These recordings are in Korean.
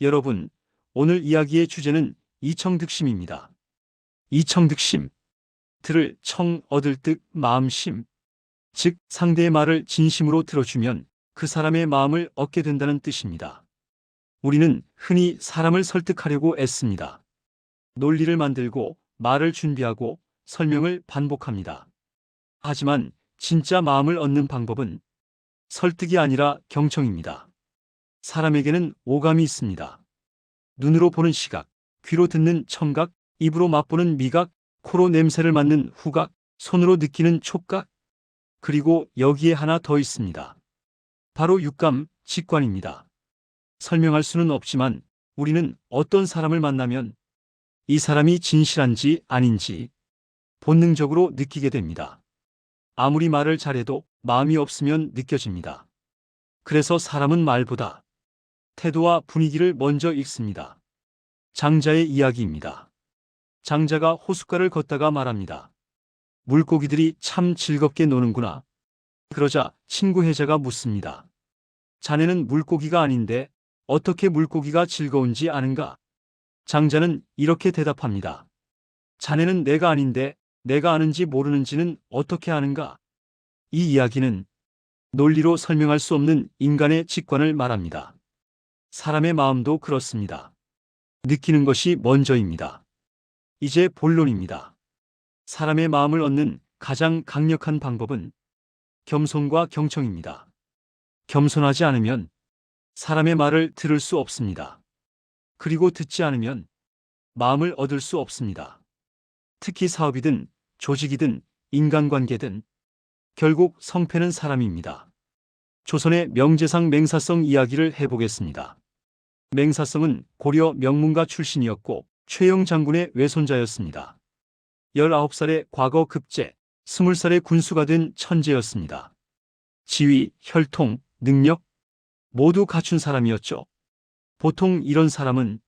여러분, 오늘 이야기의 주제는 이청득심입니다. 이청득심. 들을 청 얻을 듯 마음심. 즉, 상대의 말을 진심으로 들어주면 그 사람의 마음을 얻게 된다는 뜻입니다. 우리는 흔히 사람을 설득하려고 애씁니다. 논리를 만들고 말을 준비하고 설명을 반복합니다. 하지만 진짜 마음을 얻는 방법은 설득이 아니라 경청입니다. 사람에게는 오감이 있습니다. 눈으로 보는 시각, 귀로 듣는 청각, 입으로 맛보는 미각, 코로 냄새를 맡는 후각, 손으로 느끼는 촉각, 그리고 여기에 하나 더 있습니다. 바로 육감, 직관입니다. 설명할 수는 없지만 우리는 어떤 사람을 만나면 이 사람이 진실한지 아닌지 본능적으로 느끼게 됩니다. 아무리 말을 잘해도 마음이 없으면 느껴집니다. 그래서 사람은 말보다 태도와 분위기를 먼저 읽습니다. 장자의 이야기입니다. 장자가 호숫가를 걷다가 말합니다. 물고기들이 참 즐겁게 노는구나. 그러자 친구 해자가 묻습니다. 자네는 물고기가 아닌데 어떻게 물고기가 즐거운지 아는가? 장자는 이렇게 대답합니다. 자네는 내가 아닌데 내가 아는지 모르는지는 어떻게 아는가? 이 이야기는 논리로 설명할 수 없는 인간의 직관을 말합니다. 사람의 마음도 그렇습니다. 느끼는 것이 먼저입니다. 이제 본론입니다. 사람의 마음을 얻는 가장 강력한 방법은 겸손과 경청입니다. 겸손하지 않으면 사람의 말을 들을 수 없습니다. 그리고 듣지 않으면 마음을 얻을 수 없습니다. 특히 사업이든 조직이든 인간관계든 결국 성패는 사람입니다. 조선의 명재상 맹사성 이야기를 해보겠습니다. 맹사성은 고려 명문가 출신이었고 최영 장군의 외손자였습니다. 19살에 과거 급제, 20살에 군수가 된 천재였습니다. 지위, 혈통, 능력 모두 갖춘 사람이었죠. 보통 이런 사람은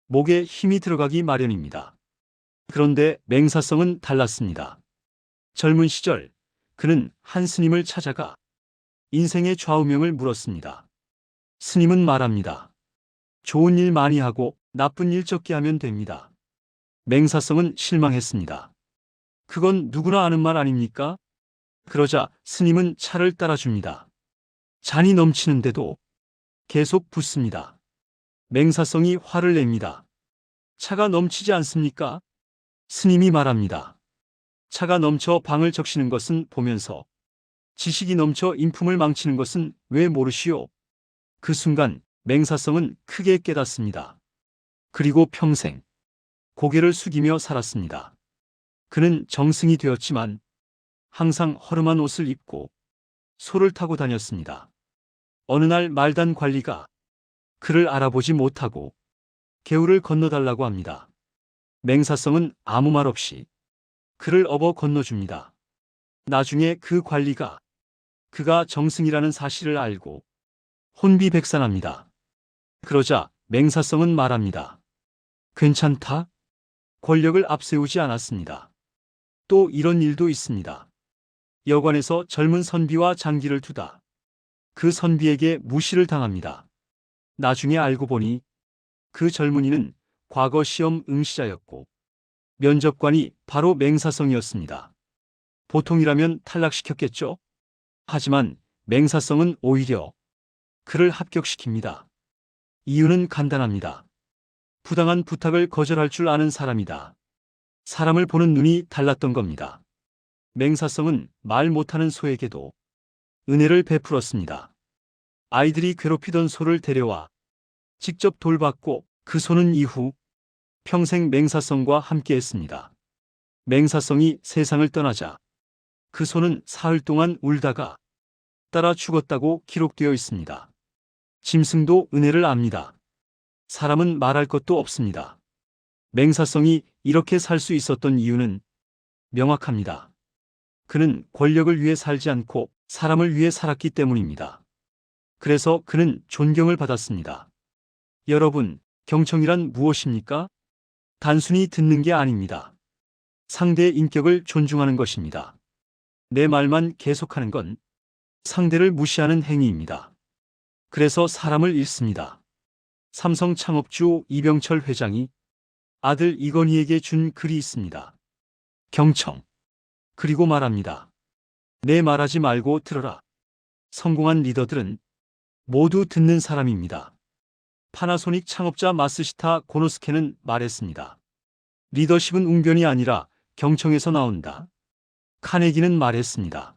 목에 힘이 들어가기 마련입니다. 그런데 맹사성은 달랐습니다. 젊은 시절 그는 한 스님을 찾아가 인생의 좌우명을 물었습니다. 스님은 말합니다. 좋은 일 많이 하고 나쁜 일 적게 하면 됩니다. 맹사성은 실망했습니다. 그건 누구나 아는 말 아닙니까? 그러자 스님은 차를 따라줍니다. 잔이 넘치는데도 계속 붓습니다. 맹사성이 화를 냅니다. 차가 넘치지 않습니까? 스님이 말합니다. 차가 넘쳐 방을 적시는 것은 보면서 지식이 넘쳐 인품을 망치는 것은 왜 모르시오? 그 순간 맹사성은 크게 깨닫습니다. 그리고 평생 고개를 숙이며 살았습니다. 그는 정승이 되었지만 항상 허름한 옷을 입고 소를 타고 다녔습니다. 어느 날 말단 관리가 그를 알아보지 못하고 개울을 건너달라고 합니다. 맹사성은 아무 말 없이 그를 업어 건너줍니다. 나중에 그 관리가 그가 정승이라는 사실을 알고 혼비백산합니다. 그러자 맹사성은 말합니다. 괜찮다? 권력을 앞세우지 않았습니다. 또 이런 일도 있습니다. 여관에서 젊은 선비와 장기를 두다 그 선비에게 무시를 당합니다. 나중에 알고 보니 그 젊은이는 과거 시험 응시자였고 면접관이 바로 맹사성이었습니다. 보통이라면 탈락시켰겠죠? 하지만 맹사성은 오히려 그를 합격시킵니다. 이유는 간단합니다. 부당한 부탁을 거절할 줄 아는 사람이다. 사람을 보는 눈이 달랐던 겁니다. 맹사성은 말 못하는 소에게도 은혜를 베풀었습니다. 아이들이 괴롭히던 소를 데려와 직접 돌봤고 그 소는 이후 평생 맹사성과 함께했습니다. 맹사성이 세상을 떠나자 그 소는 사흘 동안 울다가 따라 죽었다고 기록되어 있습니다. 짐승도 은혜를 압니다. 사람은 말할 것도 없습니다. 맹사성이 이렇게 살 수 있었던 이유는 명확합니다. 그는 권력을 위해 살지 않고 사람을 위해 살았기 때문입니다. 그래서 그는 존경을 받았습니다. 여러분, 경청이란 무엇입니까? 단순히 듣는 게 아닙니다. 상대의 인격을 존중하는 것입니다. 내 말만 계속하는 건 상대를 무시하는 행위입니다. 그래서 사람을 잃습니다. 삼성 창업주 이병철 회장이 아들 이건희에게 준 글이 있습니다. 경청. 그리고 말합니다. 내 말하지 말고 들어라. 성공한 리더들은 모두 듣는 사람입니다. 파나소닉 창업자 마스시타 고노스케는 말했습니다. 리더십은 웅변이 아니라 경청에서 나온다. 카네기는 말했습니다.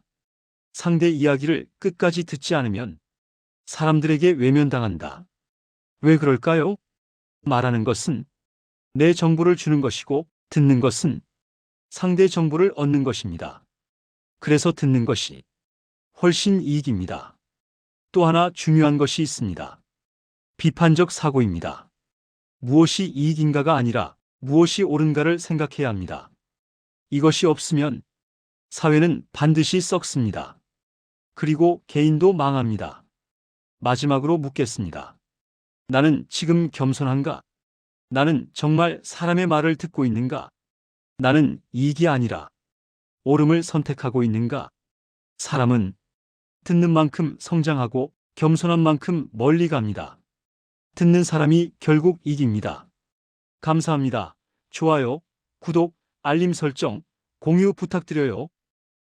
상대 이야기를 끝까지 듣지 않으면 사람들에게 외면당한다. 왜 그럴까요? 말하는 것은 내 정보를 주는 것이고 듣는 것은 상대 정보를 얻는 것입니다. 그래서 듣는 것이 훨씬 이익입니다. 또 하나 중요한 것이 있습니다. 비판적 사고입니다. 무엇이 이익인가가 아니라 무엇이 옳은가를 생각해야 합니다. 이것이 없으면 사회는 반드시 썩습니다. 그리고 개인도 망합니다. 마지막으로 묻겠습니다. 나는 지금 겸손한가? 나는 정말 사람의 말을 듣고 있는가? 나는 이익이 아니라 옳음을 선택하고 있는가? 사람은 듣는 만큼 성장하고 겸손한 만큼 멀리 갑니다. 듣는 사람이 결국 이깁니다. 감사합니다. 좋아요, 구독, 알림 설정, 공유 부탁드려요.